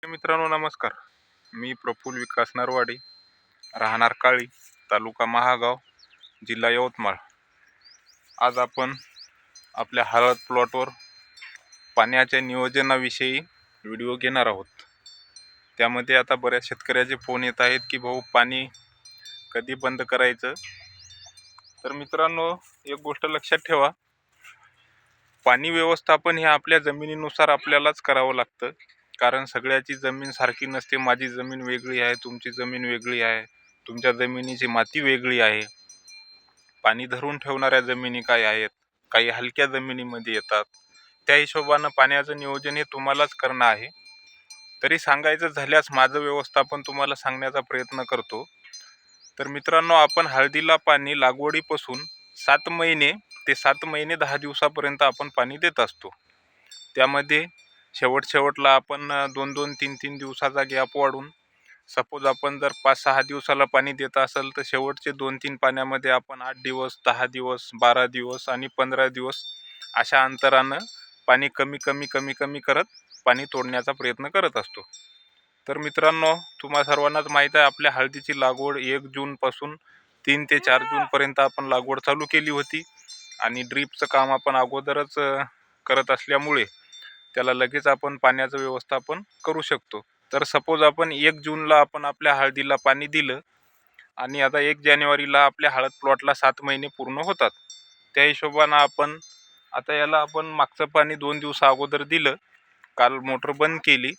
मित्रांनो नमस्कार. मी प्रफुल्ल विकास नरवाडे, राहणार काळी, तालुका महागाव, जिल्हा यवतमाळ. आज आपण आपल्या हळद प्लॉटवर पाण्याच्या नियोजनाविषयी व्हिडिओ घेणार आहोत. त्यामध्ये आता बऱ्याच शेतकऱ्याचे फोन येत आहेत की भाऊ पाणी कधी बंद करायचं. तर मित्रांनो एक गोष्ट लक्षात ठेवा, पाणी व्यवस्थापन हे आपल्या जमिनीनुसार आपल्यालाच करावं लागतं. कारण सगळ्याची जमीन सारखी नसते. माझी जमीन वेगळी आहे, तुमची जमीन वेगळी आहे, तुमच्या जमिनीची माती वेगळी आहे. पाणी धरून ठेवणाऱ्या जमिनी काय आहेत, काही हलक्या जमिनीमध्ये येतात. त्या हिशोबानं पाण्याचं नियोजन हे तुम्हालाच करणं आहे. तरी सांगायचं झाल्यास माझं व्यवस्थापन तुम्हाला सांगण्याचा प्रयत्न करतो. तर मित्रांनो, आपण हळदीला पाणी लागवडीपासून 7 महिने ते 7 महिने 10 दिवसापर्यंत आपण पाणी देत असतो. त्यामध्ये शेवटला आपण 2-2, 3-3 दिवसाचा गॅप वाढून, सपोज आपण जर 5-6 दिवसाला पाणी देत असेल तर शेवटचे 2-3 पाण्यामध्ये आपण 8 दिवस, 10 दिवस, 12 दिवस आणि 15 दिवस अशा अंतरानं पाणी कमी करत पाणी तोडण्याचा प्रयत्न करत असतो. तर मित्रांनो, तुम्हा सर्वांनाच माहीत आहे, आपल्या हळदीची लागवड 1 जूनपासून 3 ते 4 जूनपर्यंत आपण लागवड चालू केली होती. आणि ड्रीपचं काम आपण अगोदरच करत असल्यामुळे त्याला लगेच आपण पाण्याचं व्यवस्थापन करू शकतो. तर सपोज आपण 1 जूनला आपण आपल्या हळदीला पाणी दिलं आणि आता 1 जानेवारीला आपल्या हळद प्लॉटला 7 महिने पूर्ण होतात. त्या हिशोबानं आपण आता याला आपण मागचं पाणी 2 दिवसा अगोदर दिलं, काल मोटर बंद केली.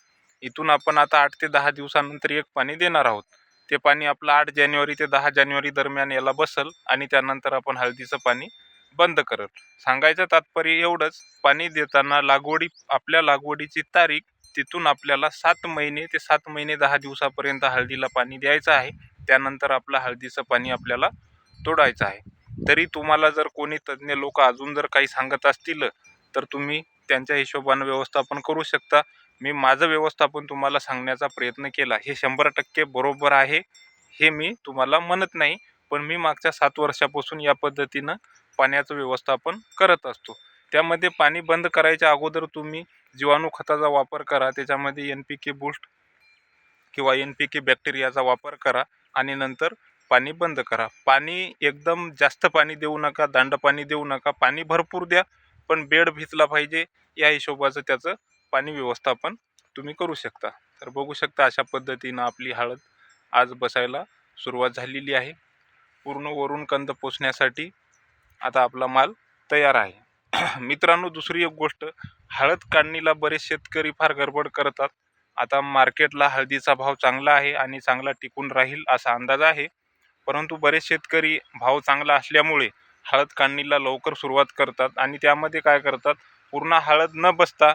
इथून आपण आता 8 ते 10 दिवसानंतर एक पाणी देणार आहोत. ते पाणी आपलं 8 जानेवारी ते 10 जानेवारी दरम्यान याला बसल आणि त्यानंतर आपण हळदीचं पाणी बंद करत. सांगायचं तात्पर्य एवढंच, पाणी देताना आपल्या लागवडीची तारीख तिथून आपल्याला 7 महिने ते 7 महिने 10 दिवसापर्यंत हळदीला पाणी द्यायचं आहे. त्यानंतर आपलं हळदीचं पाणी आपल्याला तोडायचं आहे. तरी तुम्हाला जर कोणी तज्ज्ञ लोक अजून जर काही सांगत असतील तर तुम्ही त्यांच्या हिशोबानं व्यवस्थापन करू शकता. मी माझं व्यवस्थापन तुम्हाला सांगण्याचा प्रयत्न केला. हे 100% बरोबर आहे हे मी तुम्हाला म्हणत नाही, पण मी मागच्या 7 वर्षापासून या पद्धतीनं पाण्याचं व्यवस्थापन करत असतो. त्यामध्ये पाणी बंद करायच्या अगोदर तुम्ही जीवाणू खताचा वापर करा. त्याच्यामध्ये NPK बूस्ट किंवा NPK बॅक्टेरियाचा वापर करा आणि नंतर पाणी बंद करा. पाणी एकदम जास्त पाणी देऊ नका, दांड पाणी देऊ नका. पाणी भरपूर द्या, पण बेड भिजला पाहिजे या हिशोबाचं त्याचं पाणी व्यवस्थापन तुम्ही करू शकता. तर बघू शकता, अशा पद्धतीनं आपली हळद आज बसायला सुरुवात झालेली आहे. पूर्ण वरून कंद पोचण्यासाठी आता आपला माल तयार आहे. मित्रांनो, दुसरी एक गोष्ट, हळद काढणीला बरेच शेतकरी फार गडबड करतात. आता मार्केटला हळदीचा भाव चांगला आहे आणि चांगला टिकून राहील असा अंदाज आहे. परंतु बरेच शेतकरी भाव चांगला असल्यामुळे हळद काढणीला लवकर सुरुवात करतात आणि त्यामध्ये काय करतात, पूर्ण हळद न बसता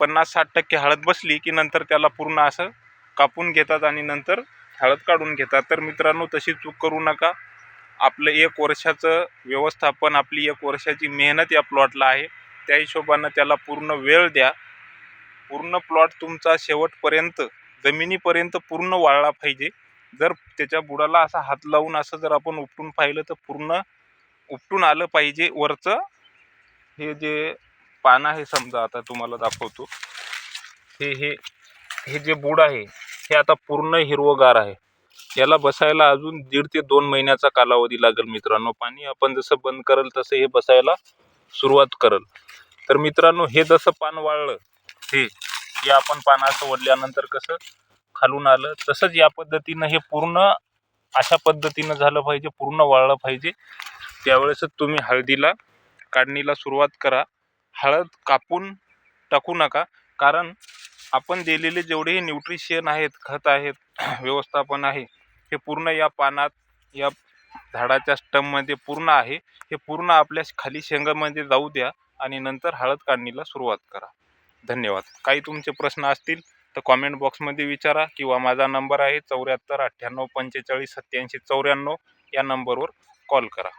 50-60% हळद बसली की नंतर त्याला पूर्ण असं कापून घेतात आणि नंतर हळद काढून घेतात. तर मित्रांनो, तशी चूक करू नका. आपलं 1 वर्षाचं व्यवस्थापन, आपली 1 वर्षाची मेहनत या प्लॉटला आहे. त्या हिशोबानं त्याला पूर्ण वेळ द्या. पूर्ण प्लॉट तुमचा शेवटपर्यंत जमिनीपर्यंत पूर्ण वाळला पाहिजे. जर त्याच्या बुडाला असा हात लावून असं जर आपण उपटून पाहिलं तर पूर्ण उपटून आलं पाहिजे. वरचं हे जे पान आहे, समजा आता तुम्हाला दाखवतो, हे जे बुड आहे हे आता पूर्ण हिरवगार आहे. याला बसायला अजून 1.5 ते 2 महिन्याचा कालावधी लागेल मित्रांनो. पाणी आपण जसं बंद करल तसं हे बसायला सुरुवात करल. तर मित्रांनो, हे जसं पान वाळलं, हे आपण पान असं ओढल्यानंतर कसं खालून आलं, तसंच या पद्धतीनं हे पूर्ण अशा पद्धतीनं झालं पाहिजे, पूर्ण वाळलं पाहिजे. त्यावेळेसच तुम्ही हळदीला काढणीला सुरुवात करा. हळद कापून टाकू नका, कारण आपण दिलेले जेवढे न्यूट्रिशन आहेत, खत आहेत, व्यवस्थापन आहे, हे पूर्ण या पानात, या झाडाच्या स्टममध्ये पूर्ण आहे. हे पूर्ण आपल्या खाली शेंगामध्ये जाऊ द्या आणि नंतर हळद काढणीला सुरुवात करा. धन्यवाद. काही तुमचे प्रश्न असतील तर कॉमेंट बॉक्समध्ये विचारा किंवा माझा नंबर आहे 74 98 45 87 94, या नंबरवर कॉल करा.